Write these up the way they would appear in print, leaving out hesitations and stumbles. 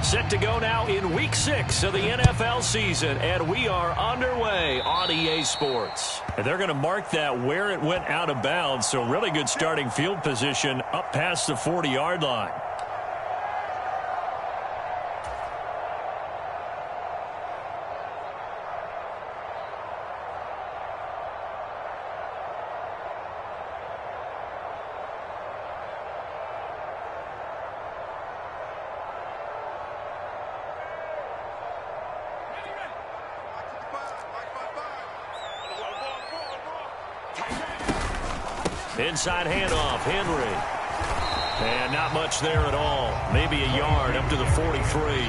Set to go now in Week 6 of the NFL season, and we are underway on EA Sports. And they're going to mark that where it went out of bounds, so really good starting field position up past the 40-yard line. Inside handoff, Henry. And not much there at all. Maybe a yard up to the 43.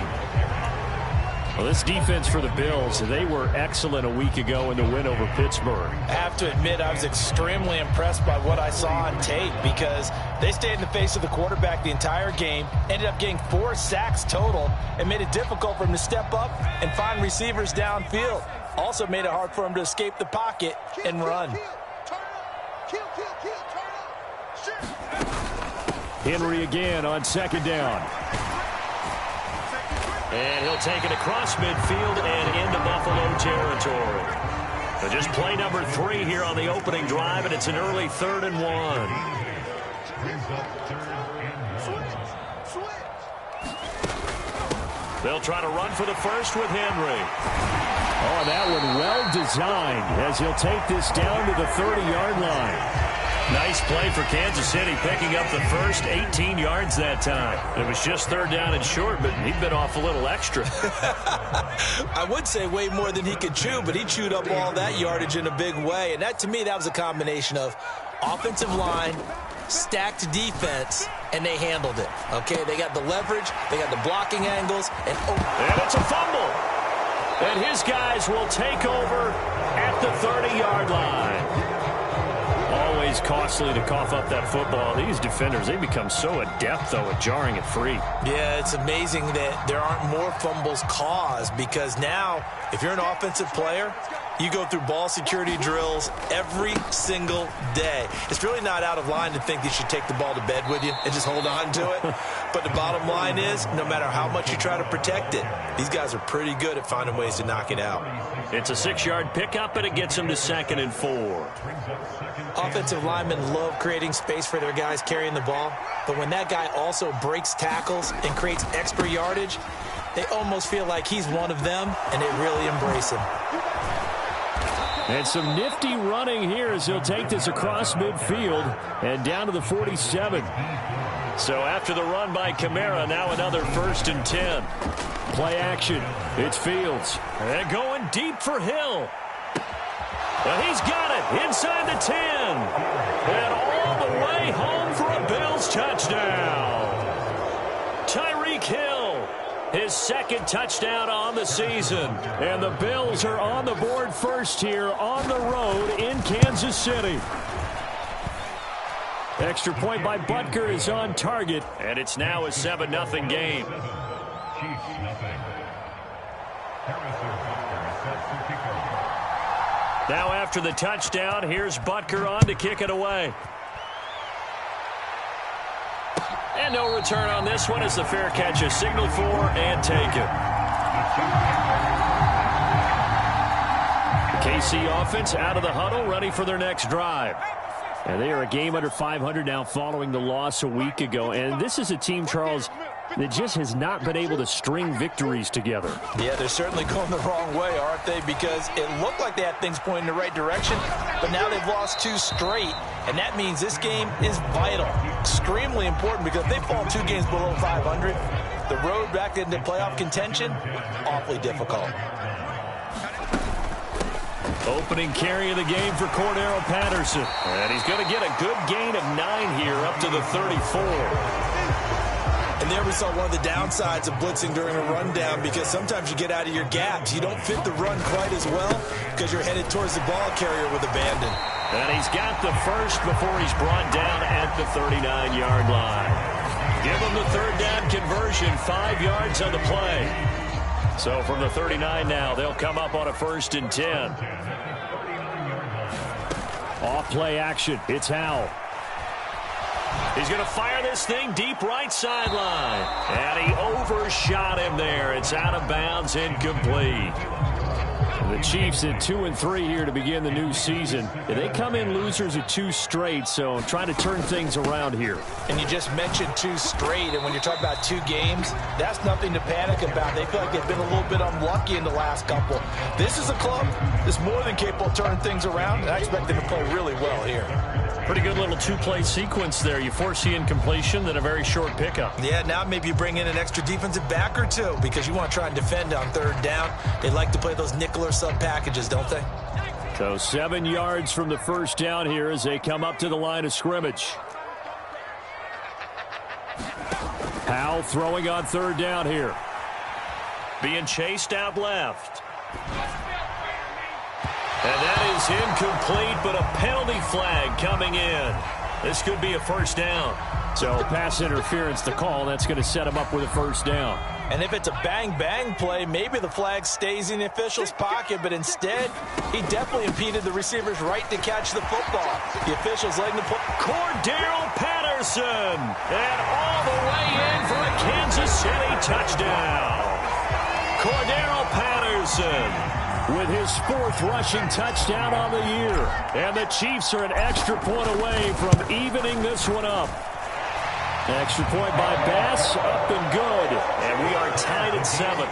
Well, this defense for the Bills, they were excellent a week ago in the win over Pittsburgh. I have to admit, I was extremely impressed by what I saw on tape because they stayed in the face of the quarterback the entire game, ended up getting 4 sacks total, and made it difficult for him to step up and find receivers downfield. Also made it hard for him to escape the pocket and run. Henry again on second down. And he'll take it across midfield and into Buffalo territory. So just play number 3 here on the opening drive, and it's an early 3rd and 1. They'll try to run for the first with Henry. Oh, that one well designed as he'll take this down to the 30-yard line. Nice play for Kansas City, picking up the first 18 yards that time. It was just 3rd down and short, but he'd been off a little extra. I would say way more than he could chew, but he chewed up all that yardage in a big way. And that, to me, that was a combination of offensive line, stacked defense, and they handled it. Okay, they got the leverage, they got the blocking angles, and it's a fumble. And his guys will take over at the 30-yard line. Always costly to cough up that football. These defenders, they become so adept, though, at jarring it free. Yeah, it's amazing that there aren't more fumbles caused because now, if you're an offensive player, you go through ball security drills every single day. It's really not out of line to think that you should take the ball to bed with you and just hold on to it. But the bottom line is, no matter how much you try to protect it, these guys are pretty good at finding ways to knock it out. It's a 6-yard pickup, and it gets them to 2nd and 4. Offensive linemen love creating space for their guys carrying the ball, but when that guy also breaks tackles and creates extra yardage, they almost feel like he's one of them, and they really embrace him. And some nifty running here as he'll take this across midfield and down to the 47. So after the run by Kamara, now another 1st and 10. Play action. It's Fields. And going deep for Hill. Well, he's got it inside the 10. And all the way home for a Bills touchdown. Tyreek Hill, his 2nd touchdown on the season. And the Bills are on the board first here on the road in Kansas City. Extra point by Butker is on target, and it's now a 7-0 game. Now after the touchdown, here's Butker on to kick it away. And no return on this one as the fair catch is signaled for and taken. KC offense out of the huddle, ready for their next drive. And they are a game under 500 now following the loss a week ago. And this is a team, Charles, that just has not been able to string victories together. Yeah, they're certainly going the wrong way, aren't they? Because it looked like they had things pointing in the right direction, but now they've lost 2 straight. And that means this game is vital, extremely important, because if they fall 2 games below 500, the road back into playoff contention, awfully difficult. Opening carry of the game for Cordero Patterson. And he's going to get a good gain of 9 here up to the 34. And there we saw one of the downsides of blitzing during a rundown, because sometimes you get out of your gaps. You don't fit the run quite as well because you're headed towards the ball carrier with abandon. And he's got the first before he's brought down at the 39-yard line. Give him the 3rd down conversion, 5 yards on the play. So from the 39 now, they'll come up on a 1st and 10. Off play action. It's Howell. He's going to fire this thing deep right sideline. And he overshot him there. It's out of bounds, incomplete. The Chiefs at 2-3 here to begin the new season. They come in losers of 2 straight, so trying to turn things around here. And you just mentioned 2 straight, and when you're talking about 2 games, that's nothing to panic about. They feel like they've been a little bit unlucky in the last couple. This is a club that's more than capable of turning things around, and I expect them to play really well here. Pretty good little 2-play sequence there. You force the incompletion, then a very short pickup. Yeah, now maybe you bring in an extra defensive back or 2 because you want to try and defend on 3rd down. They like to play those nickel or sub packages, don't they? So 7 yards from the first down here as they come up to the line of scrimmage. Powell throwing on 3rd down here. Being chased out left. And that is incomplete, but a penalty flag coming in. This could be a first down. So pass interference the call. That's going to set him up with a first down. And if it's a bang-bang play, maybe the flag stays in the official's pocket, but instead, he definitely impeded the receiver's right to catch the football. The official's letting the Cordero Patterson, and all the way in for a Kansas City touchdown. Cordero Patterson with his 4th rushing touchdown on the year. And the Chiefs are an extra point away from evening this one up. Extra point by Bass, up and good. And we are tied at 7.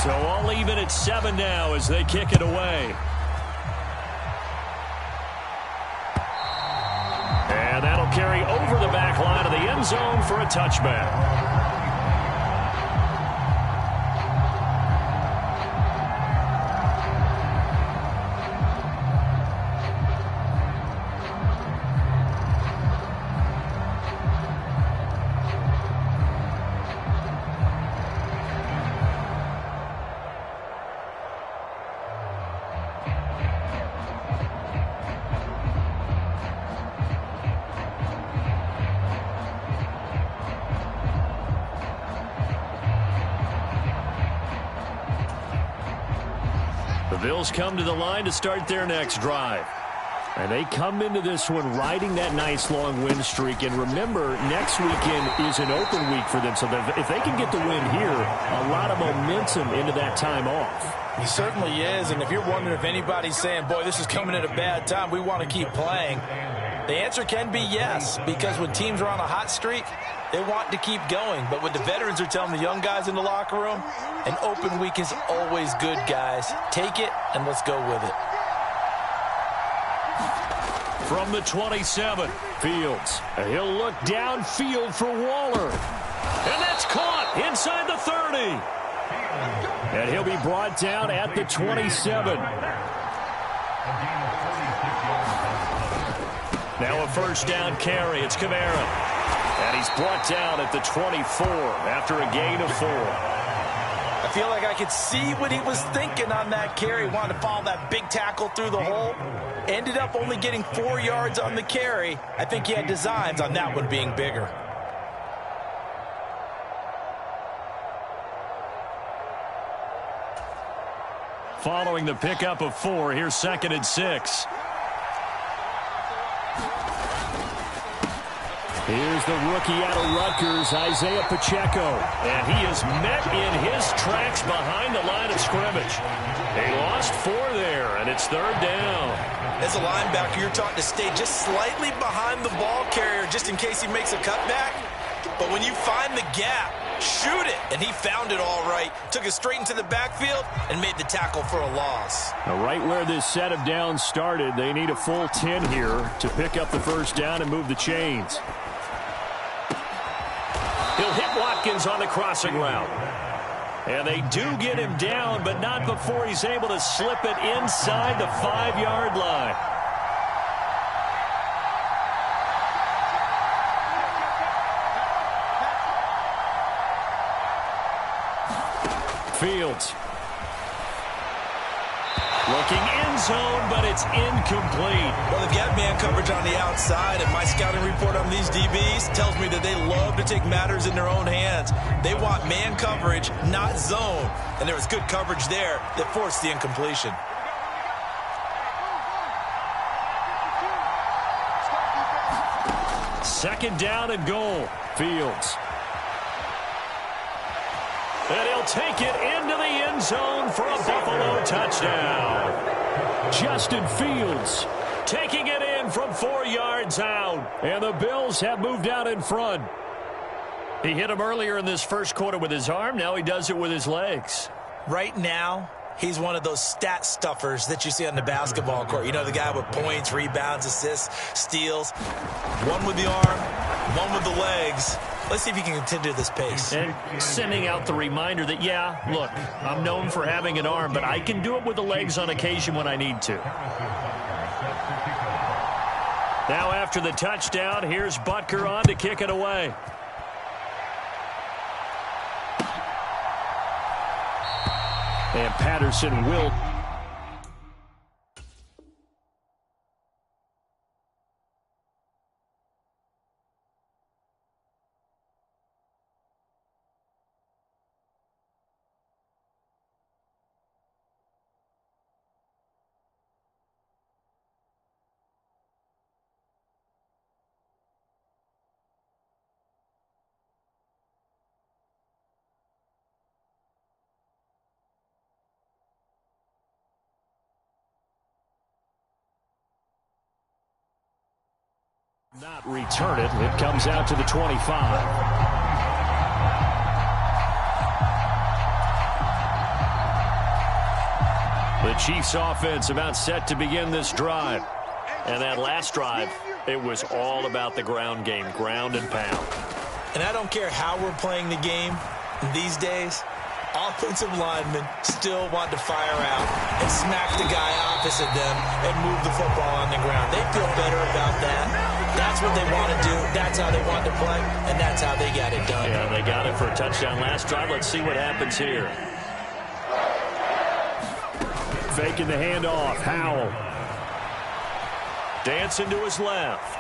So all even at 7 now as they kick it away. And that'll carry over the back line of the end zone for a touchback. The Bills come to the line to start their next drive. And they come into this one riding that nice long win streak. And remember, next weekend is an open week for them. So if they can get the win here, a lot of momentum into that time off. He certainly is. And if you're wondering if anybody's saying, boy, this is coming at a bad time, we want to keep playing, the answer can be yes. Because when teams are on a hot streak, they want to keep going. But what the veterans are telling the young guys in the locker room, an open week is always good, guys. Take it, and let's go with it. From the 27, Fields. He'll look downfield for Waller. And that's caught inside the 30. And he'll be brought down at the 27. Now a first down carry. It's Kamara. And he's brought down at the 24 after a gain of 4. I feel like I could see what he was thinking on that carry. Wanted to follow that big tackle through the hole. Ended up only getting 4 yards on the carry. I think he had designs on that one being bigger. Following the pickup of 4, here's 2nd and 6. Here's the rookie out of Rutgers, Isaiah Pacheco. And he is met in his tracks behind the line of scrimmage. They lost 4 there, and it's 3rd down. As a linebacker, you're taught to stay just slightly behind the ball carrier just in case he makes a cutback. But when you find the gap, shoot it. And he found it all right. Took it straight into the backfield and made the tackle for a loss. Now, right where this set of downs started, they need a full 10 here to pick up the first down and move the chains. He'll hit Watkins on the crossing route. And they do get him down, but not before he's able to slip it inside the 5-yard line. Fields. Looking end zone, but it's incomplete. Well, they've got man coverage on the outside, and my scouting report on these DBs tells me that they love to take matters in their own hands. They want man coverage, not zone. And there was good coverage there that forced the incompletion. Second down and goal. Fields. And he'll take it into the end zone for a Buffalo touchdown. Justin Fields taking it in from 4 yards out. And the Bills have moved out in front. He hit him earlier in this first quarter with his arm. Now he does it with his legs. Right now, he's one of those stat stuffers that you see on the basketball court. You know, the guy with points, rebounds, assists, steals. One with the arm, one with the legs. Let's see if he can continue this pace. And sending out the reminder that, yeah, look, I'm known for having an arm, but I can do it with the legs on occasion when I need to. Now after the touchdown, here's Butker on to kick it away. And Patterson will. Not return it. It comes out to the 25. The Chiefs offense about set to begin this drive. And that last drive, it was all about the ground game, ground and pound. And I don't care how we're playing the game these days, offensive linemen still want to fire out and smack the guy opposite them and move the football on the ground. They feel better about that. That's what they want to do. That's how they want to play, and that's how they got it done. Yeah, they got it for a touchdown last drive. Let's see what happens here. Faking the handoff. Howell. Dancing to his left.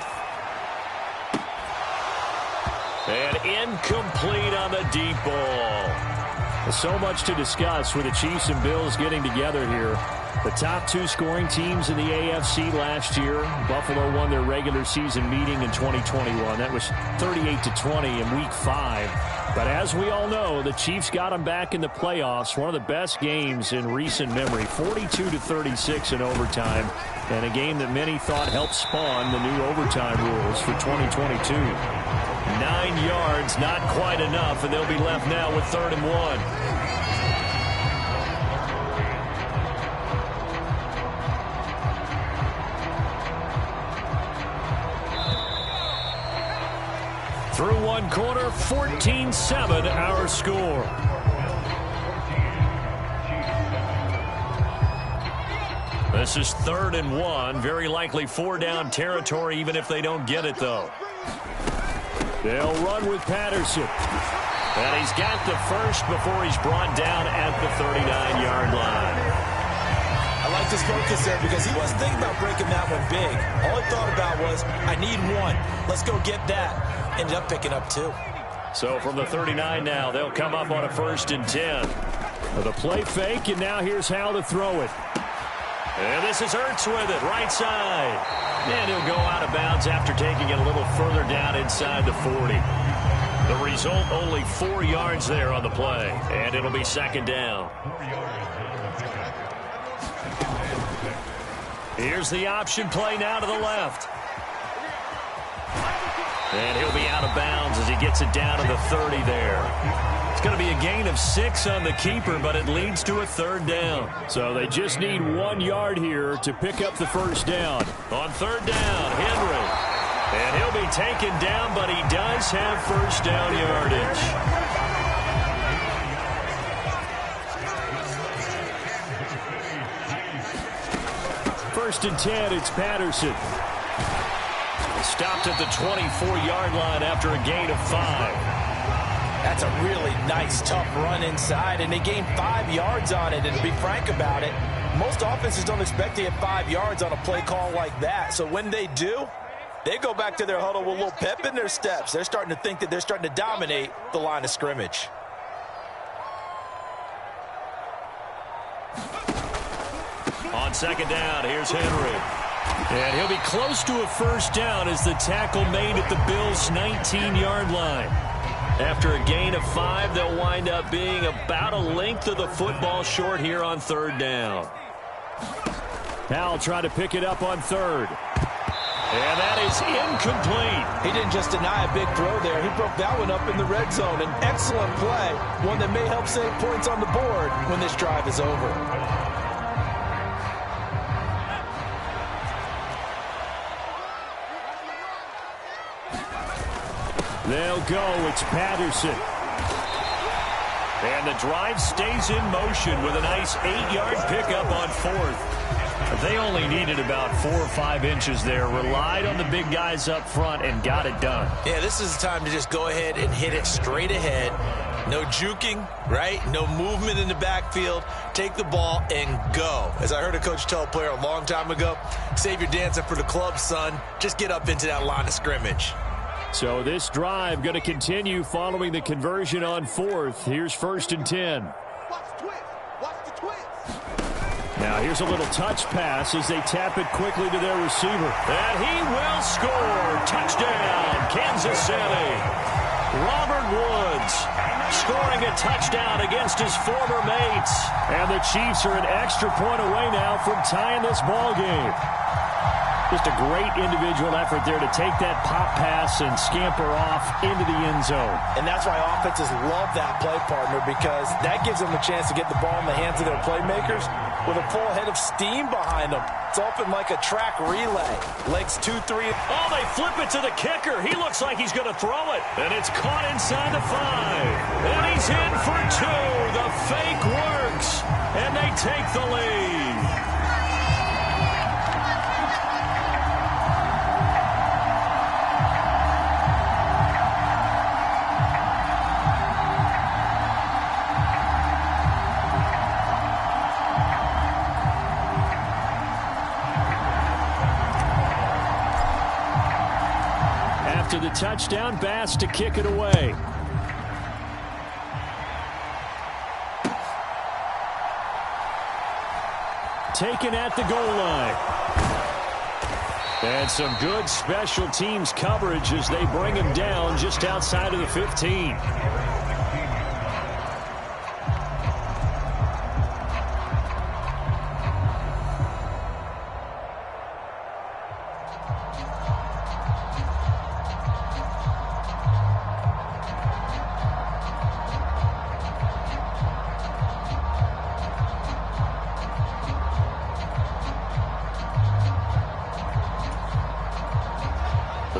And incomplete on the deep ball. So much to discuss with the Chiefs and Bills getting together here. The top two scoring teams in the AFC last year. Buffalo won their regular season meeting in 2021. That was 38-20 in Week 5. But as we all know, the Chiefs got them back in the playoffs. One of the best games in recent memory. 42-36 in overtime. And a game that many thought helped spawn the new overtime rules for 2022. 9 yards, not quite enough, and they'll be left now with 3rd and 1. Through one quarter, 14-7 our score. This is 3rd and 1. Very likely 4-down territory, even if they don't get it, though. They'll run with Patterson. And he's got the first before he's brought down at the 39-yard line. I like this focus there because he wasn't thinking about breaking that one big. All he thought about was, I need one. Let's go get that. Ended up picking up 2. So from the 39 now, they'll come up on a 1st and 10. The play fake, and now here's how to throw it. And this is Ertz with it, right side. And he'll go out of bounds after taking it a little further down inside the 40. The result, only 4 yards there on the play. And it'll be 2nd down. Here's the option play now to the left. And he'll be out of bounds as he gets it down to the 30 there. It's going to be a gain of 6 on the keeper, but it leads to a 3rd down. So they just need 1 yard here to pick up the 1st down. On 3rd down, Henry. And he'll be taken down, but he does have 1st down yardage. First and 10, it's Patterson. Stopped at the 24-yard line after a gain of 5. That's That's a really nice, tough run inside, and they gained 5 yards on it. And to be frank about it, most offenses don't expect to get 5 yards on a play call like that. So when they do, they go back to their huddle with a little pep in their steps. They're starting to think that they're starting to dominate the line of scrimmage. On second down, here's Henry. And he'll be close to a first down as the tackle made at the Bills' 19-yard line. After a gain of 5, they'll wind up being about a length of the football short here on third down. Powell trying to pick it up on third. And that is incomplete. He didn't just deny a big throw there. He broke that one up in the red zone. An excellent play, one that may help save points on the board when this drive is over. They'll go. It's Patterson. And the drive stays in motion with a nice 8-yard pickup on fourth. They only needed about 4 or 5 inches there. Relied on the big guys up front and got it done. Yeah, this is the time to just go ahead and hit it straight ahead. No juking, right? No movement in the backfield. Take the ball and go. As I heard a coach tell a player a long time ago, save your dancing for the club, son. Just get up into that line of scrimmage. So this drive going to continue following the conversion on fourth. Here's 1st and 10. Now here's a little touch pass as they tap it quickly to their receiver. And he will score. Touchdown, Kansas City. Robert Woods scoring a touchdown against his former mates. And the Chiefs are an extra point away now from tying this ball game. Just a great individual effort there to take that pop pass and scamper off into the end zone. And that's why offenses love that play, partner, because that gives them a chance to get the ball in the hands of their playmakers with a full head of steam behind them. It's often like a track relay. Legs 2, 3. Oh, they flip it to the kicker. He looks like he's going to throw it. And it's caught inside the 5. And he's in for 2. The fake works. And they take the lead. To the touchdown, Bass to kick it away. Taken at the goal line. And some good special teams coverage as they bring him down just outside of the 15.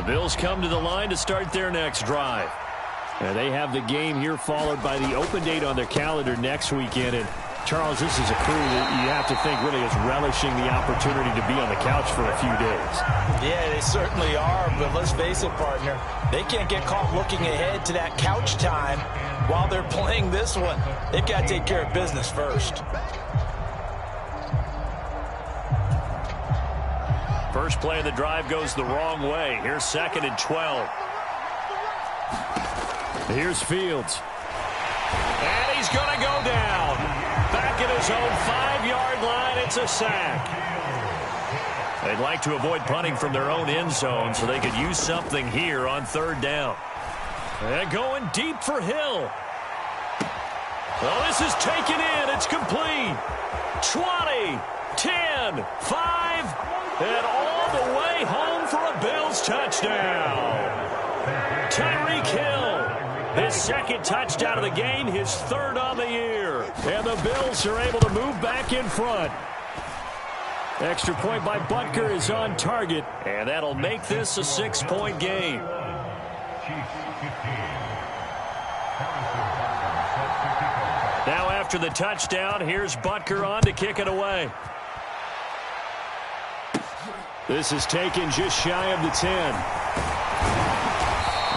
Bills come to the line to start their next drive. And they have the game here followed by the open date on their calendar next weekend. And Charles, this is a crew that you have to think really is relishing the opportunity to be on the couch for a few days. Yeah, they certainly are, but let's face it, partner. They can't get caught looking ahead to that couch time while they're playing this one. They've got to take care of business first. First play of the drive goes the wrong way. Here's 2nd and 12. Here's Fields. And he's going to go down. Back at his own 5-yard line, it's a sack. They'd like to avoid punting from their own end zone so they could use something here on 3rd down. And going deep for Hill. Well, this is taken in. It's complete. 20, 10, 5, and all the way home for a Bills touchdown. Tyreek Hill, his 2nd touchdown of the game, his 3rd on the year. And the Bills are able to move back in front. Extra point by Butker is on target, and that'll make this a 6-point game. Now after the touchdown, here's Butker on to kick it away. This is taken just shy of the 10.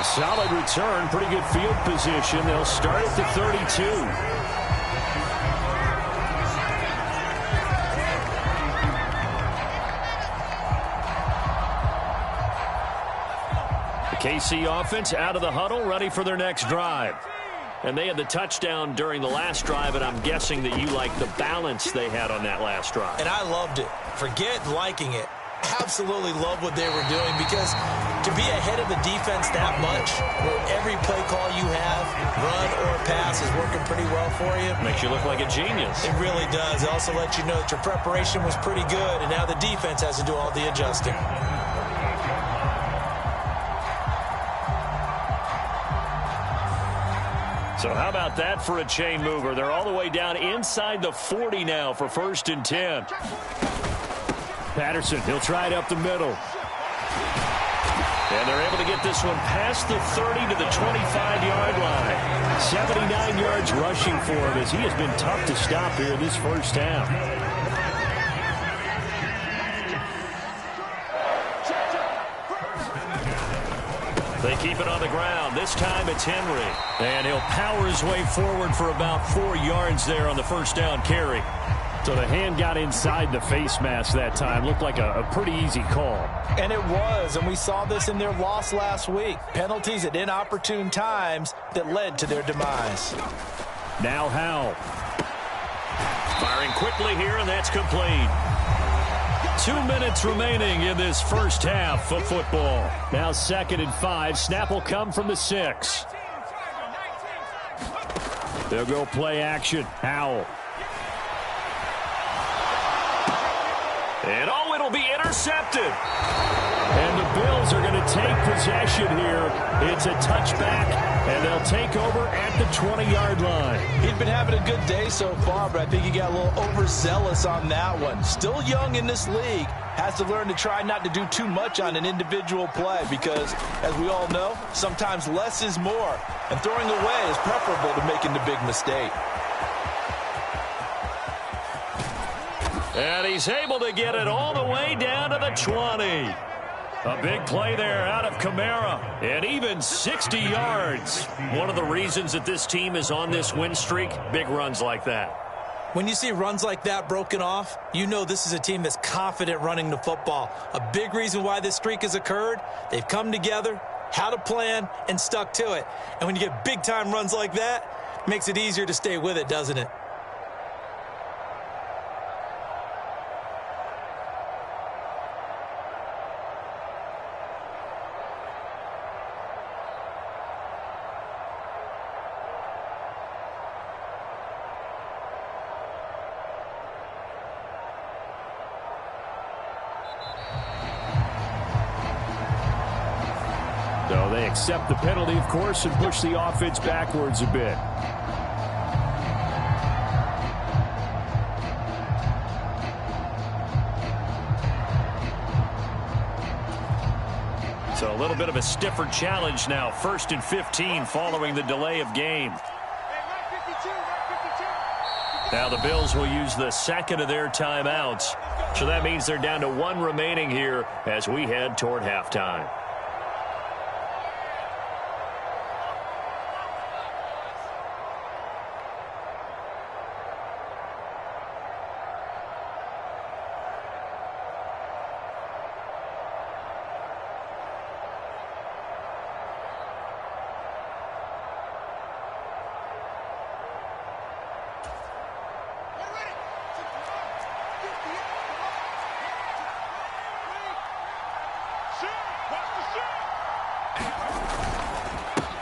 Solid return, pretty good field position. They'll start at the 32. KC offense out of the huddle, ready for their next drive. And they had the touchdown during the last drive, and I'm guessing that you like the balance they had on that last drive. And I loved it. Forget liking it. Absolutely love what they were doing, because to be ahead of the defense that much, where every play call you have, run or pass, is working pretty well for you. Makes you look like a genius. It really does. It also lets you know that your preparation was pretty good, and now the defense has to do all the adjusting. So how about that for a chain mover? They're all the way down inside the 40 now for 1st and 10. Patterson, he'll try it up the middle. And they're able to get this one past the 30 to the 25-yard line. 79 yards rushing for him, as he has been tough to stop here in this first half. They keep it on the ground. This time it's Henry. And he'll power his way forward for about 4 yards there on the first down carry. So the hand got inside the face mask that time. Looked like a pretty easy call. And it was, and we saw this in their loss last week. Penalties at inopportune times that led to their demise. Now Howell. Firing quickly here, and that's complete. 2 minutes remaining in this first half of football. Now 2nd and 5. Snap will come from the 6. They'll go play action. Howell. And oh, it'll be intercepted. And the Bills are going to take possession here. It's a touchback, and they'll take over at the 20-yard line. He's been having a good day so far, but I think he got a little overzealous on that one. Still young in this league. Has to learn to try not to do too much on an individual play, because, as we all know, sometimes less is more. And throwing away is preferable to making the big mistake. And he's able to get it all the way down to the 20. A big play there out of Kamara. And even 60 yards. One of the reasons that this team is on this win streak, big runs like that. When you see runs like that broken off, you know this is a team that's confident running the football. A big reason why this streak has occurred, they've come together, had a plan, and stuck to it. And when you get big-time runs like that, it makes it easier to stay with it, doesn't it? So they accept the penalty, of course, and push the offense backwards a bit. So a little bit of a stiffer challenge now. 1st and 15 following the delay of game. Now the Bills will use the 2nd of their timeouts. So that means they're down to 1 remaining here as we head toward halftime.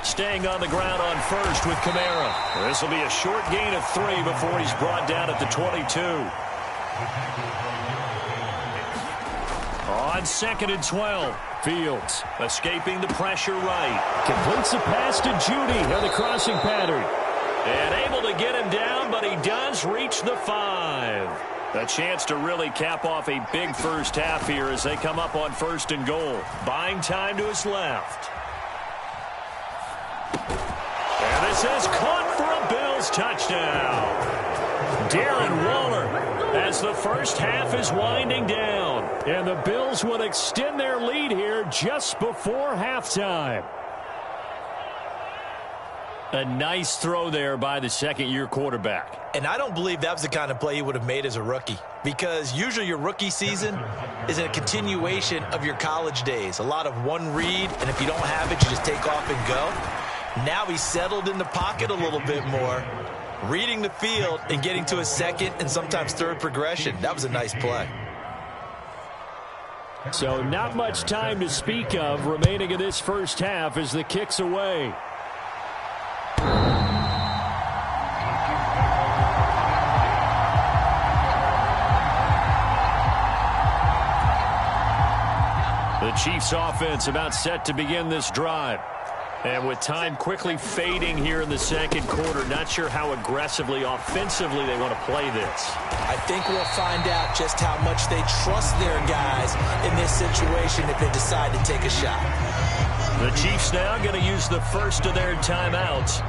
Staying on the ground on first with Kamara. This will be a short gain of 3 before he's brought down at the 22. On 2nd and 12. Fields escaping the pressure right. Completes the pass to Judy on the crossing pattern. And able to get him down, but he does reach the 5. A chance to really cap off a big first half here as they come up on 1st and goal. Buying time to his left. And this is caught for a Bills touchdown. Darren Waller as the first half is winding down. And the Bills would extend their lead here just before halftime. A nice throw there by the second-year quarterback. And I don't believe that was the kind of play he would have made as a rookie, because usually your rookie season is a continuation of your college days. A lot of one read, and if you don't have it, you just take off and go. Now he's settled in the pocket a little bit more, reading the field and getting to a second and sometimes third progression. That was a nice play. So not much time to speak of remaining in this first half as the kick's away. The Chiefs offense about set to begin this drive. And with time quickly fading here in the second quarter, not sure how aggressively, offensively they want to play this. I think we'll find out just how much they trust their guys in this situation if they decide to take a shot. The Chiefs now going to use the first of their timeouts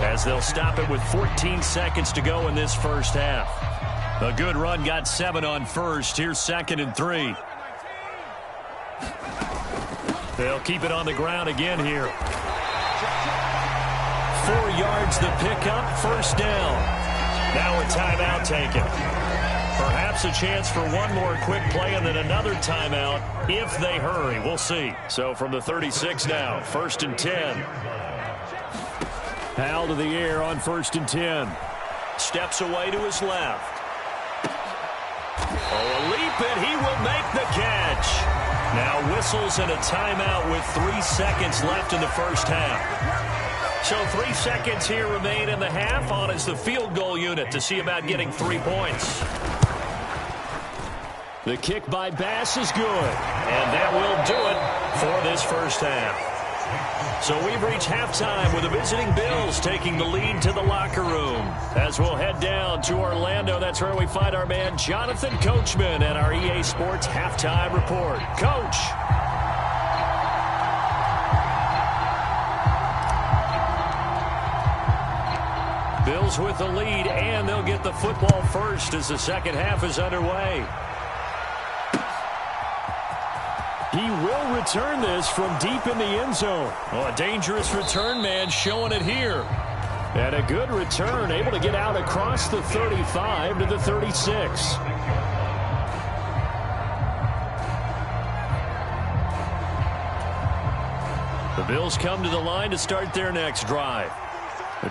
as they'll stop it with 14 seconds to go in this first half. A good run got 7 on first. Here's 2nd and 3. They'll keep it on the ground again here. 4 yards the pickup, first down. Now a timeout taken. Perhaps a chance for one more quick play and then another timeout if they hurry. We'll see. So from the 36 now, 1st and 10. Hal to the air on 1st and 10. Steps away to his left. Oh, a leap, and he will make the catch. Now whistles and a timeout with 3 seconds left in the first half. So 3 seconds here remain in the half. On is the field goal unit to see about getting 3 points. The kick by Bass is good. And that will do it for this first half. So we've reached halftime with the visiting Bills taking the lead to the locker room. As we'll head down to Orlando, that's where we find our man Jonathan Coachman at our EA Sports Halftime Report. Coach. Bills with the lead, and they'll get the football first as the second half is underway. He will return this from deep in the end zone. Oh, a dangerous return man showing it here. And a good return, able to get out across the 35 to the 36. The Bills come to the line to start their next drive.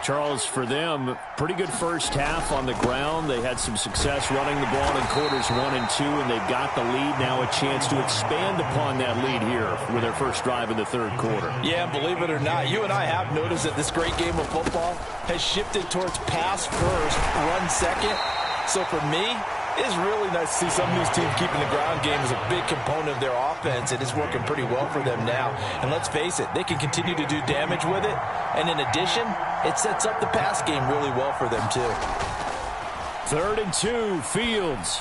Charles, for them, pretty good first half on the ground. They had some success running the ball in quarters 1 and 2, and they've got the lead. Now a chance to expand upon that lead here with their first drive in the third quarter. Yeah, believe it or not, you and I have noticed that this great game of football has shifted towards pass first, run second. So for me, it's really nice to see some of these teams keeping the ground game as a big component of their offense, and it's working pretty well for them now. And let's face it, they can continue to do damage with it. And in addition, it sets up the pass game really well for them, too. 3rd and 2, Fields.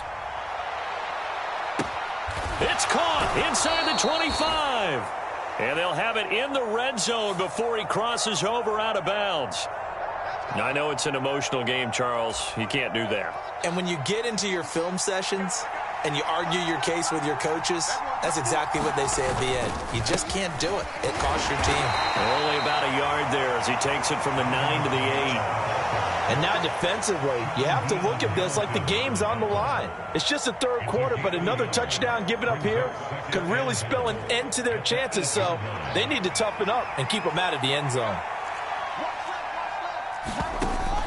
It's caught inside the 25. And they'll have it in the red zone before he crosses over out of bounds. Now, I know it's an emotional game, Charles. You can't do that. And when you get into your film sessions and you argue your case with your coaches, that's exactly what they say at the end. You just can't do it. It costs your team. Only about a yard there as he takes it from the 9 to the 8. And now defensively, you have to look at this like the game's on the line. It's just the third quarter, but another touchdown given up here could really spell an end to their chances. So they need to toughen up and keep them out of the end zone.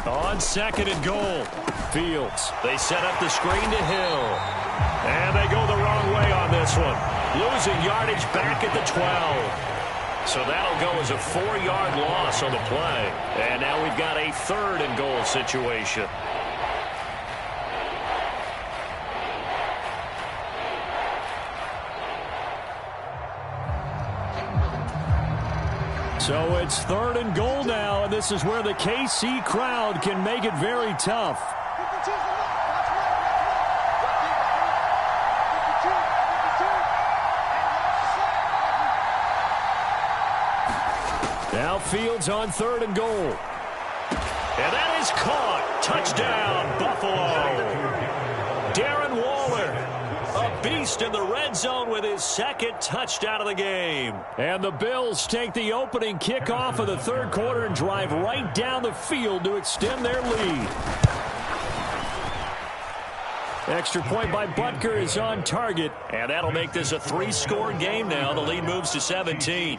On 2nd and goal, Fields. They set up the screen to Hill. And they go the wrong way on this one. Losing yardage back at the 12. So that'll go as a 4-yard loss on the play. And now we've got a 3rd and goal situation. So it's 3rd and goal now, and this is where the KC crowd can make it very tough. Now Fields on 3rd and goal. And that is caught. Touchdown, Buffalo. Darren Waller, a beast in the red zone with his second touchdown of the game. And the Bills take the opening kickoff of the third quarter and drive right down the field to extend their lead. Extra point by Butker is on target, and that'll make this a 3-score game now. The lead moves to 17.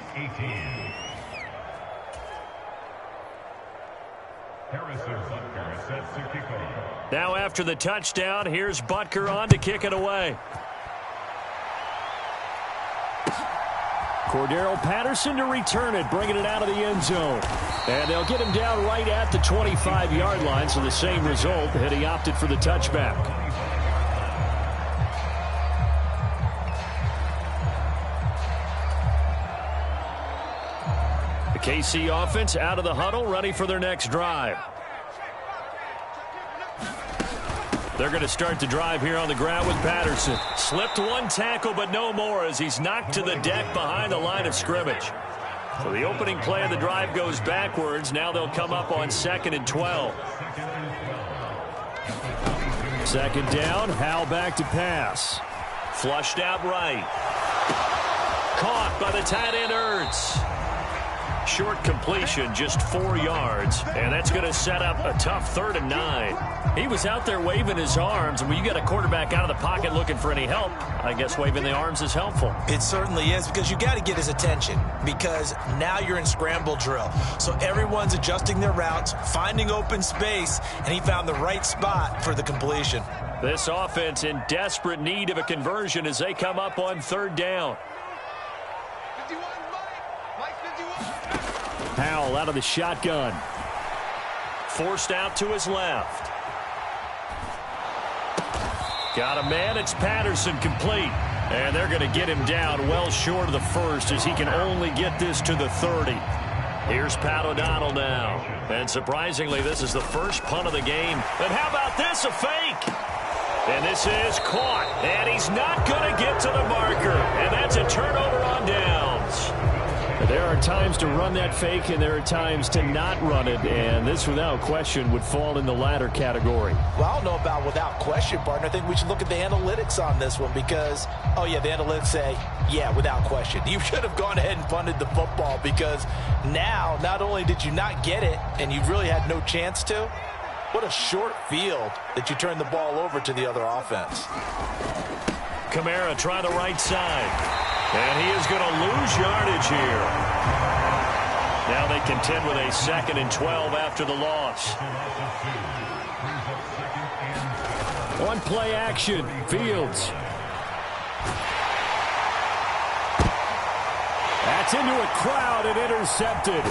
Now after the touchdown, here's Butker on to kick it away. Cordero Patterson to return it, bringing it out of the end zone. And they'll get him down right at the 25-yard line, so the same result, had he opted for the touchback. The KC offense out of the huddle, ready for their next drive. They're going to start the drive here on the ground with Patterson. Slipped one tackle, but no more as he's knocked to the deck behind the line of scrimmage. So the opening play of the drive goes backwards. Now they'll come up on 2nd and 12. Second down, Howell back to pass. Flushed out right. Caught by the tight end Ertz. Short completion, just 4 yards, and that's going to set up a tough 3rd and 9. He was out there waving his arms, and when you got a quarterback out of the pocket looking for any help, I guess waving the arms is helpful. It certainly is, because you got to get his attention, because now you're in scramble drill. So everyone's adjusting their routes, finding open space, and he found the right spot for the completion. This offense in desperate need of a conversion as they come up on 3rd down. Howell out of the shotgun. Forced out to his left. Got a man. It's Patterson complete. And they're going to get him down well short of the first as he can only get this to the 30. Here's Pat O'Donnell now. And surprisingly, this is the first punt of the game. And how about this? A fake. And this is caught. And he's not going to get to the marker. And that's a turnover on downs. There are times to run that fake, and there are times to not run it, and this, without question, would fall in the latter category. Well, I don't know about without question, partner. I think we should look at the analytics on this one because, oh, yeah, the analytics say, yeah, without question. You should have gone ahead and punted the football because now, not only did you not get it, and you really had no chance to, what a short field that you turned the ball over to the other offense. Kamara try the right side. And he is going to lose yardage here. Now they contend with a 2nd and 12 after the loss. One play action. Fields. That's into a crowd and intercepted.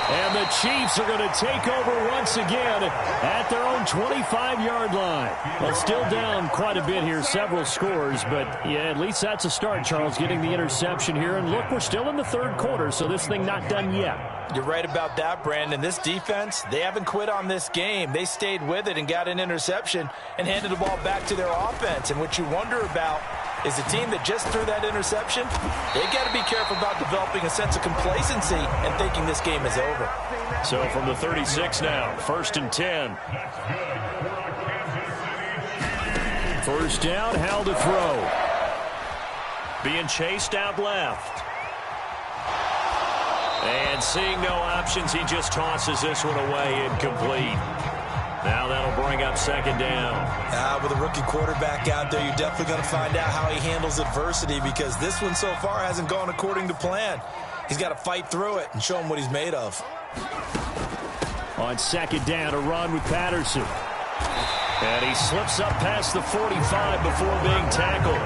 And the Chiefs are going to take over once again at their own 25-yard line. Well, still down quite a bit here, several scores, but yeah, at least that's a start, Charles, getting the interception here. And look, we're still in the third quarter, so this thing not done yet. You're right about that, Brandon. This defense, they haven't quit on this game. They stayed with it and got an interception and handed the ball back to their offense. And what you wonder about is a team that just threw that interception, they got to be careful about developing a sense of complacency and thinking this game is over. So from the 36 now, 1st and 10. First down, Howell to throw. Being chased out left. And seeing no options, he just tosses this one away incomplete. Now that'll bring up 2nd down. With a rookie quarterback out there, you're definitely going to find out how he handles adversity because this one so far hasn't gone according to plan. He's got to fight through it and show him what he's made of. On 2nd down, a run with Patterson. And he slips up past the 45 before being tackled.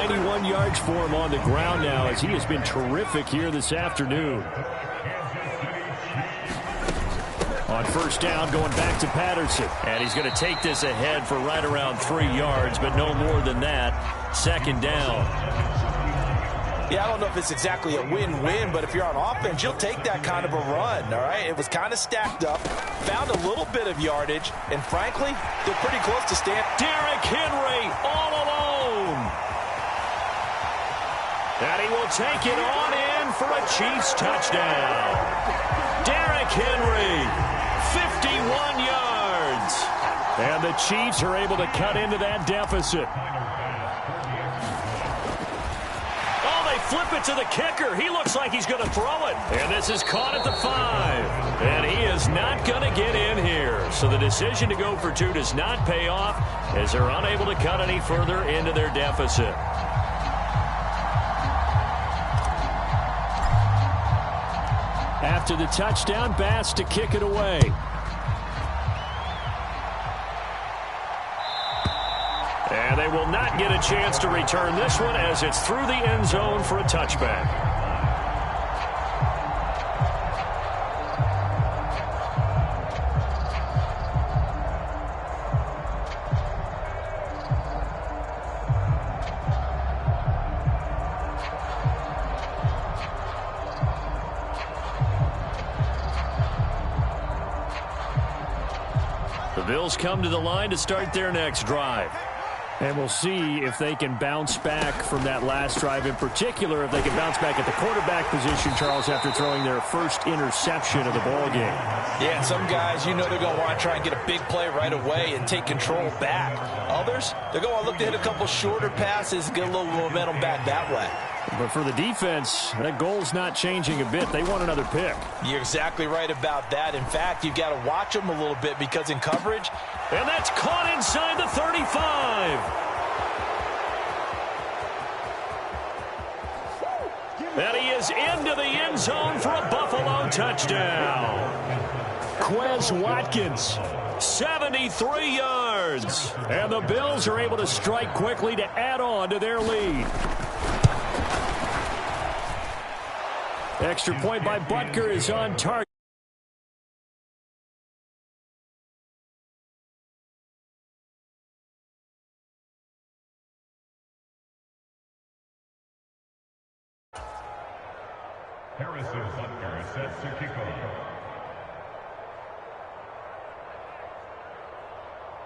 91 yards for him on the ground now as he has been terrific here this afternoon. On 1st down, going back to Patterson. And he's going to take this ahead for right around 3 yards, but no more than that. 2nd down. Yeah, I don't know if it's exactly a win-win, but if you're on offense, you'll take that kind of a run, all right? It was kind of stacked up, found a little bit of yardage, and frankly, they're pretty close to stand. Derrick Henry all alone. And he will take it on in for a Chiefs touchdown. Derrick Henry, 51 yards. And the Chiefs are able to cut into that deficit. flip it to the kicker. He looks like he's going to throw it. And this is caught at the 5. And he is not going to get in here. So the decision to go for 2 does not pay off as they're unable to cut any further into their deficit. After the touchdown, Bass to kick it away. And they will not get a chance to return this one as it's through the end zone for a touchback. The Bills come to the line to start their next drive. And we'll see if they can bounce back from that last drive, in particular if they can bounce back at the quarterback position, Charles, after throwing their first interception of the ball game. Yeah, and some guys, you know they're going to want to try and get a big play right away and take control back. Others, they're going to look to hit a couple shorter passes, get a little momentum back that way. But for the defense, that goal's not changing a bit. They want another pick. You're exactly right about that. In fact, you've got to watch them a little bit because in coverage. And that's caught inside the 35. And he is into the end zone for a Buffalo touchdown. Quez Watkins, 73 yards. And the Bills are able to strike quickly to add on to their lead. Extra point by Butker is on target. Harrison Butker set to kick off.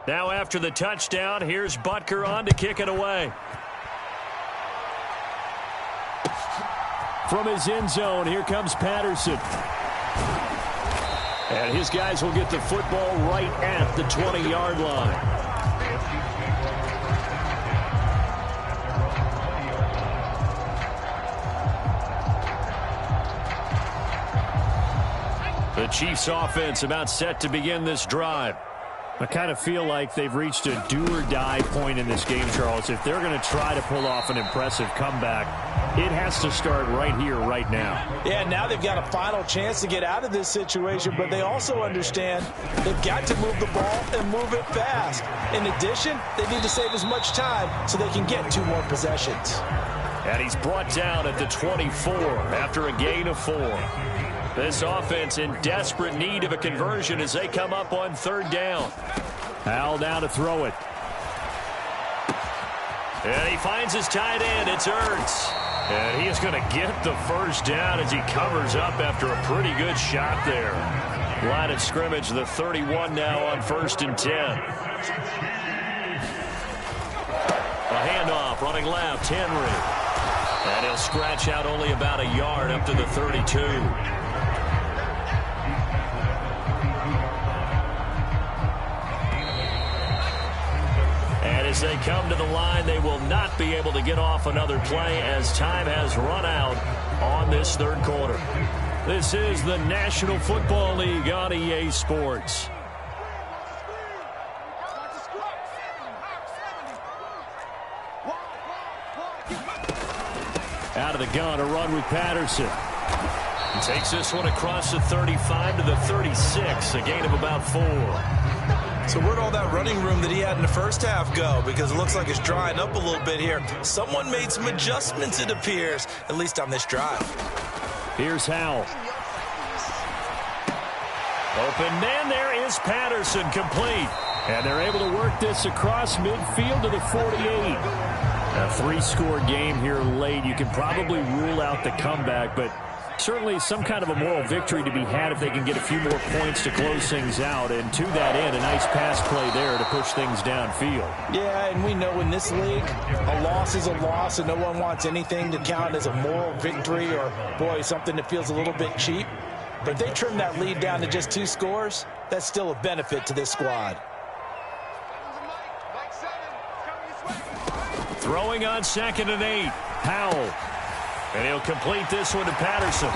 Now after the touchdown, here's Butker on to kick it away. From his end zone, here comes Patterson. And his guys will get the football right at the 20-yard line. The Chiefs offense about set to begin this drive. I kind of feel like they've reached a do-or-die point in this game, Charles. If they're going to try to pull off an impressive comeback, it has to start right here, right now. Yeah, now they've got a final chance to get out of this situation, but they also understand they've got to move the ball and move it fast. In addition, they need to save as much time so they can get 2 more possessions. And he's brought down at the 24 after a gain of 4. This offense in desperate need of a conversion as they come up on 3rd down. Howell now to throw it. And he finds his tight end. It's Ertz. And he is going to get the first down as he covers up after a pretty good shot there. Line of scrimmage, the 31 now on 1st and 10. A handoff, running left, Henry. And he'll scratch out only about a yard up to the 32. As they come to the line, they will not be able to get off another play as time has run out on this 3rd quarter. This is the National Football League on EA Sports. Out of the gun, a run with Patterson. He takes this one across the 35 to the 36, a gain of about 4. So where'd all that running room that he had in the first half go? Because it looks like it's drying up a little bit here. Someone made some adjustments, it appears, at least on this drive. Here's Howell. Open man, there is Patterson, complete. And they're able to work this across midfield to the 48. A 3-score game here late. You can probably rule out the comeback, but certainly some kind of a moral victory to be had if they can get a few more points to close things out. And to that end, a nice pass play there to push things downfield. Yeah, and we know in this league, a loss is a loss, and no one wants anything to count as a moral victory or, boy, something that feels a little bit cheap. But if they trim that lead down to just 2 scores, that's still a benefit to this squad. Throwing on 2nd and 8. Howell. And he'll complete this one to Patterson.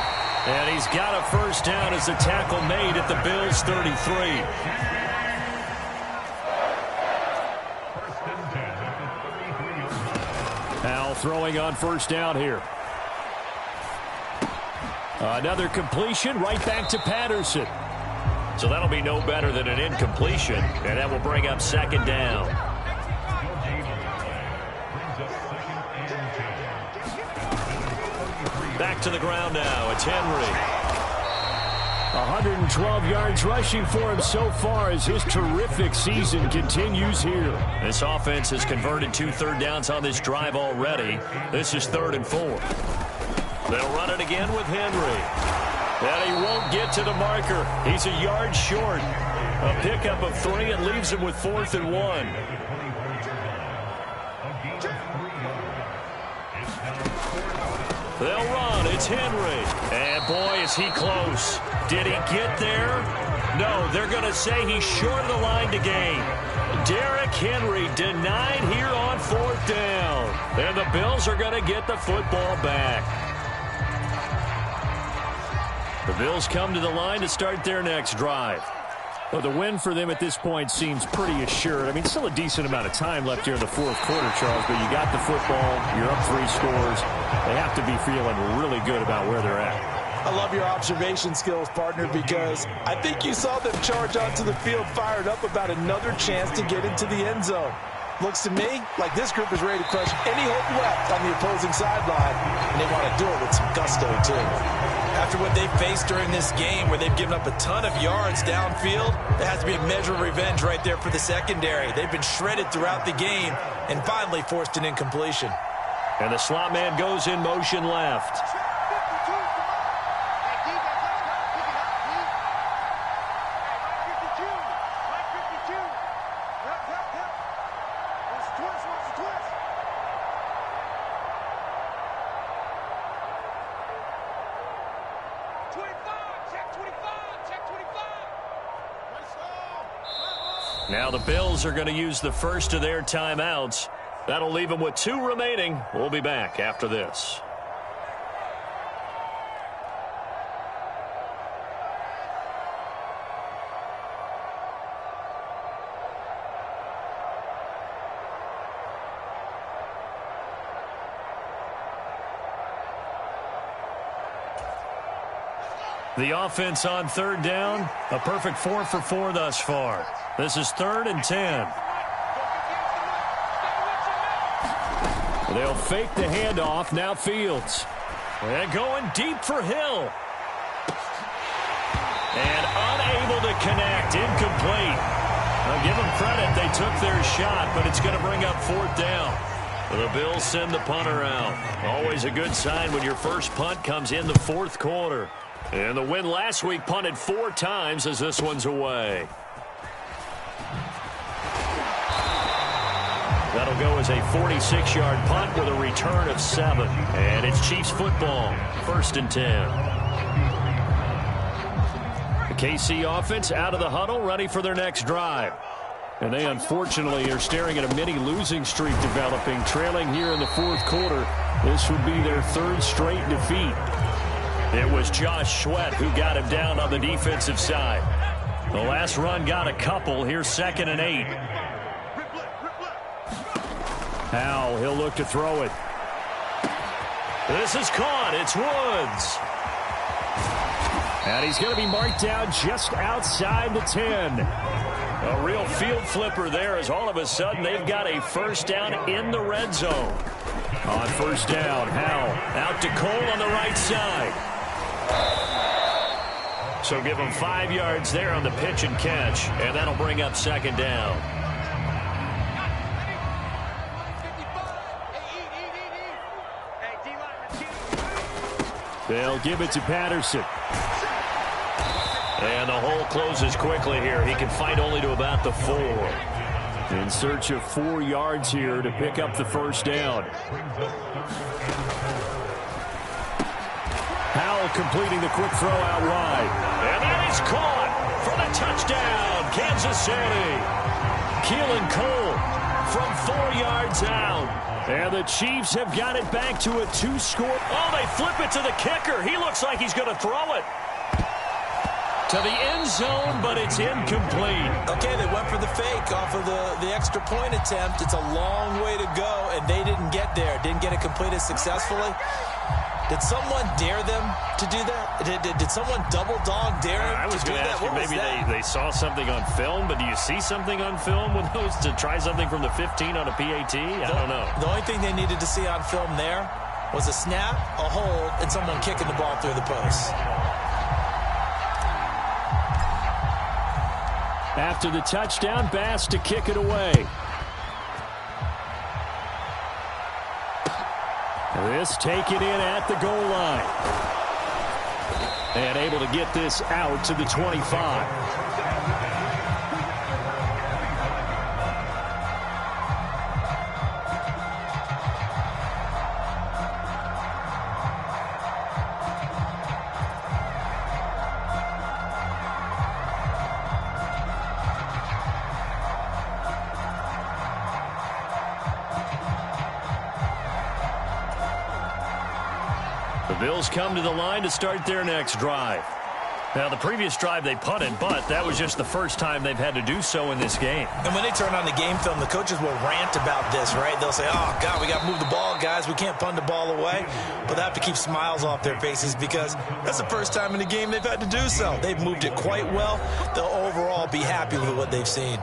And he's got a first down as the tackle made at the Bills' 33. Now throwing on first down here. Another completion right back to Patterson. So that'll be no better than an incompletion, and that will bring up second down. Back to the ground now. It's Henry. 112 yards rushing for him so far as his terrific season continues here. This offense has converted 2 third downs on this drive already. This is 3rd and 4. They'll run it again with Henry. And he won't get to the marker. He's a yard short. A pickup of 3 and leaves him with 4th and 1. They'll run. It's Henry. And boy, is he close. Did he get there? No, they're going to say he's short of the line to gain. Derrick Henry denied here on 4th down. And the Bills are going to get the football back. The Bills come to the line to start their next drive. Well, the win for them at this point seems pretty assured. I mean, still a decent amount of time left here in the 4th quarter, Charles, but you got the football, you're up 3 scores. They have to be feeling really good about where they're at. I love your observation skills, partner, because I think you saw them charge onto the field fired up about another chance to get into the end zone. Looks to me like this group is ready to crush any hope left on the opposing sideline, and they want to do it with some gusto, too. After what they faced during this game where they've given up a ton of yards downfield, there has to be a measure of revenge right there for the secondary. They've been shredded throughout the game and finally forced an incompletion. And the slot man goes in motion left. Now the Bills are going to use the first of their timeouts. That'll leave them with 2 remaining. We'll be back after this. The offense on 3rd down, a perfect 4 for 4 thus far. This is 3rd and 10. They'll fake the handoff. Now Fields. And going deep for Hill. And unable to connect. Incomplete. I'll give them credit. They took their shot, but it's going to bring up 4th down. The Bills send the punter out. Always a good sign when your first punt comes in the 4th quarter. And the win last week punted 4 times as this one's away. That'll go as a 46-yard punt with a return of 7. And it's Chiefs football, 1st and 10. The KC offense out of the huddle, ready for their next drive. And they unfortunately are staring at a mini losing streak developing, trailing here in the 4th quarter. This would be their 3rd straight defeat. It was Josh Sweat who got him down on the defensive side. The last run got a couple. Here's 2nd and 8. Now he'll look to throw it. This is caught. It's Woods. And he's going to be marked down just outside the 10. A real field flipper there as all of a sudden they've got a first down in the red zone. On first down, Howell out to Cole on the right side. So give him 5 yards there on the pitch and catch, and that'll bring up 2nd down. They'll give it to Patterson. And the hole closes quickly here. He can fight only to about the 4. In search of 4 yards here to pick up the first down. Howell completing the quick throw out wide. And that is caught for the touchdown, Kansas City. Keelan Cole from 4 yards out. And the Chiefs have got it back to a 2-score. Oh, they flip it to the kicker. He looks like he's going to throw it to the end zone, but it's incomplete. Okay, they went for the fake off of the extra point attempt. It's a long way to go, and they didn't get there. Didn't get it completed successfully. Did someone dare them to do that? Did someone double dog dare them I was to do going to that? ask you, maybe they saw something on film, but do you see something on film with those to try something from the 15 on a PAT? I don't know. The only thing they needed to see on film there was a snap, a hold, and someone kicking the ball through the post. After the touchdown, Bass to kick it away. This taken in at the goal line. And able to get this out to the 25. The Bills come to the line to start their next drive. Now, the previous drive they punted, but that was just the first time they've had to do so in this game. And when they turn on the game film, the coaches will rant about this, right? They'll say, oh, God, we got to move the ball, guys. We can't punt the ball away. But they have to keep smiles off their faces because that's the first time in the game they've had to do so. They've moved it quite well. They'll overall be happy with what they've seen.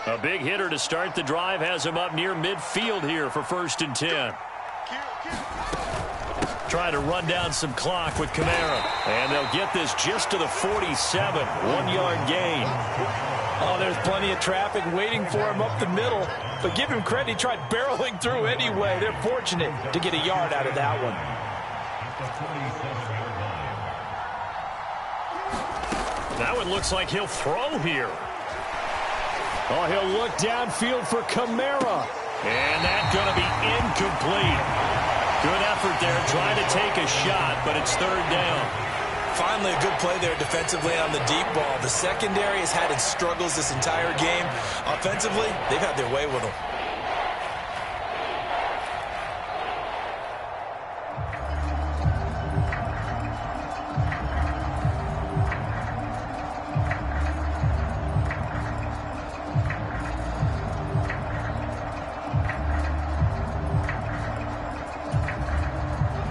A big hitter to start the drive has him up near midfield here for 1st and 10. Trying to run down some clock with Kamara. And they'll get this just to the 47. 1-yard gain. Oh, there's plenty of traffic waiting for him up the middle. But give him credit, he tried barreling through anyway. They're fortunate to get a yard out of that one. That one looks like he'll throw here. Oh, he'll look downfield for Kamara. And that's going to be incomplete. Good effort there, trying to take a shot, but it's 3rd down. Finally, a good play there defensively on the deep ball. The secondary has had its struggles this entire game. Offensively, they've had their way with them.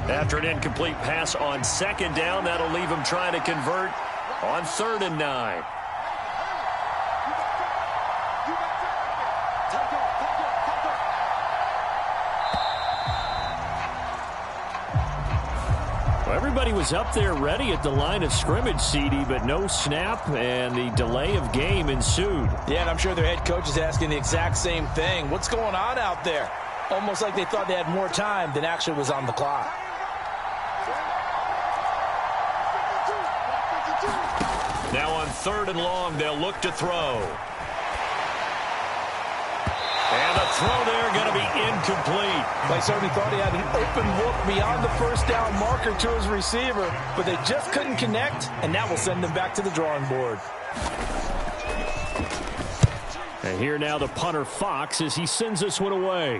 After an incomplete pass on 2nd down, that'll leave him trying to convert on 3rd and 9. Well, everybody was up there ready at the line of scrimmage, CD, but no snap, and the delay of game ensued. Yeah, and I'm sure their head coach is asking the exact same thing. What's going on out there? Almost like they thought they had more time than actually was on the clock. Now on 3rd and long, they'll look to throw. And a throw there going to be incomplete. They certainly thought he had an open look beyond the 1st down marker to his receiver, but they just couldn't connect, and that will send them back to the drawing board. And here now the punter Fox as he sends this one away.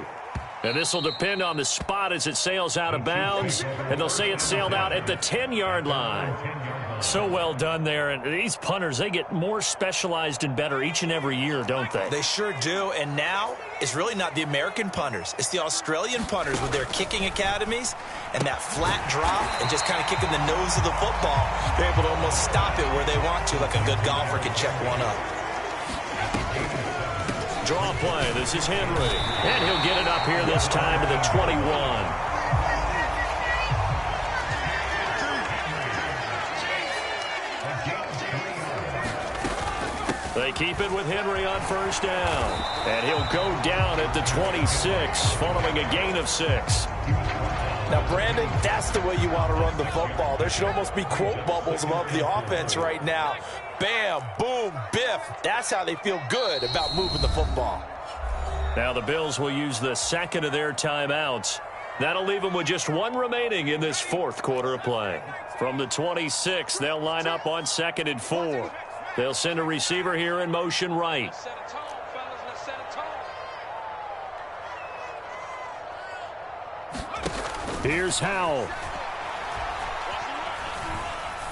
And this will depend on the spot as it sails out of bounds. And they'll say it sailed out at the 10-yard line. So well done there. And these punters, they get more specialized and better each and every year, don't they? They sure do. And now it's really not the American punters. It's the Australian punters with their kicking academies and that flat drop and just kind of kicking the nose of the football. They're able to almost stop it where they want to, like a good golfer can check one up. Draw play. This is Henry. And he'll get it up here this time to the 21. They keep it with Henry on 1st down. And he'll go down at the 26 following a gain of 6. Now, Brandon, that's the way you want to run the football. There should almost be quote bubbles above the offense right now. Bam, boom, biff. That's how they feel good about moving the football. Now the Bills will use the 2nd of their timeouts That'll leave them with just one remaining in this fourth quarter of play. From the 26, they'll line up on 2nd and 4. They'll send a receiver here in motion right. Here's Howell.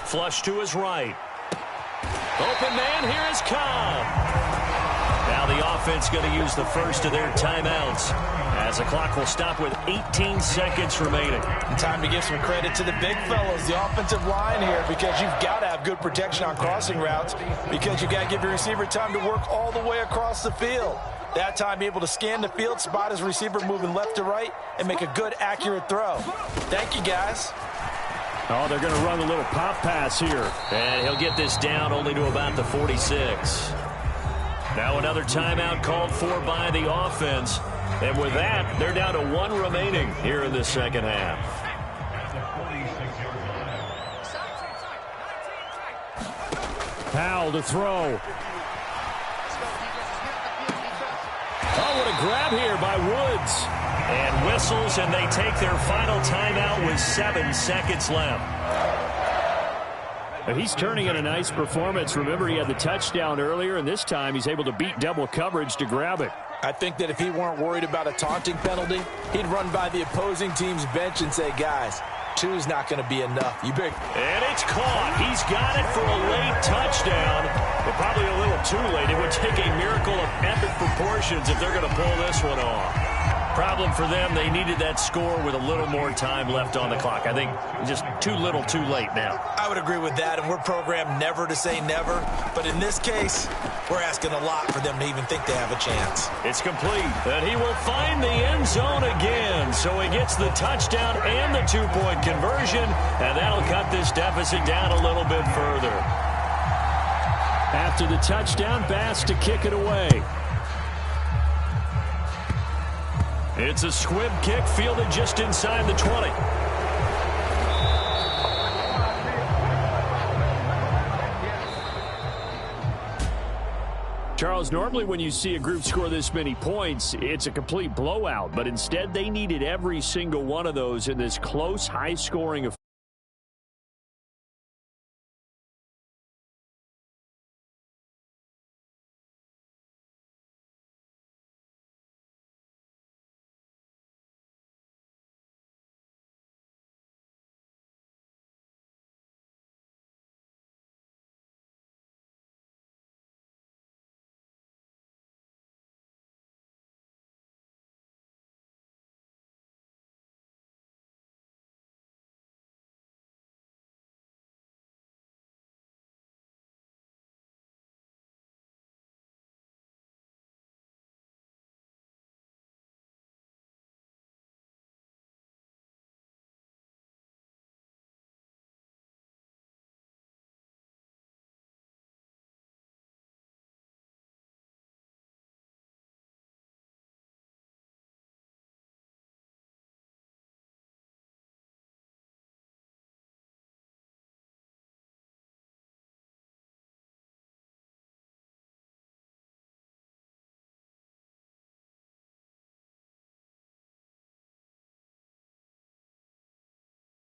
Flush to his right. Open man, here is Cobb. Now the offense going to use the first of their timeouts, as the clock will stop with 18 seconds remaining. And time to give some credit to the big fellows, the offensive line here, because you've got to have good protection on crossing routes, because you've got to give your receiver time to work all the way across the field. That time, be able to scan the field, spot his receiver moving left to right, and make a good, accurate throw. Thank you, guys. Oh, they're going to run a little pop pass here. And he'll get this down only to about the 46. Now another timeout called for by the offense. And with that, they're down to one remaining here in the second half. Powell to throw. Oh, what a grab here by Woods. And whistles, and they take their final timeout with 7 seconds left. He's turning in a nice performance. Remember, he had the touchdown earlier, and this time he's able to beat double coverage to grab it. I think that if he weren't worried about a taunting penalty, he'd run by the opposing team's bench and say, guys, 2's not going to be enough. You big. And it's caught. He's got it for a late touchdown, but probably a little too late. It would take a miracle of epic proportions if they're going to pull this one off. Problem for them, they needed that score with a little more time left on the clock. I think just too little too late now. I would agree with that, and we're programmed never to say never. But in this case, we're asking a lot for them to even think they have a chance. It's complete, and he will find the end zone again. So he gets the touchdown and the 2-point conversion, and that'll cut this deficit down a little bit further. After the touchdown, Bass to kick it away. It's a squib kick fielded just inside the 20. Charles, normally when you see a group score this many points, it's a complete blowout. But instead, they needed every single one of those in this close, high-scoring affair.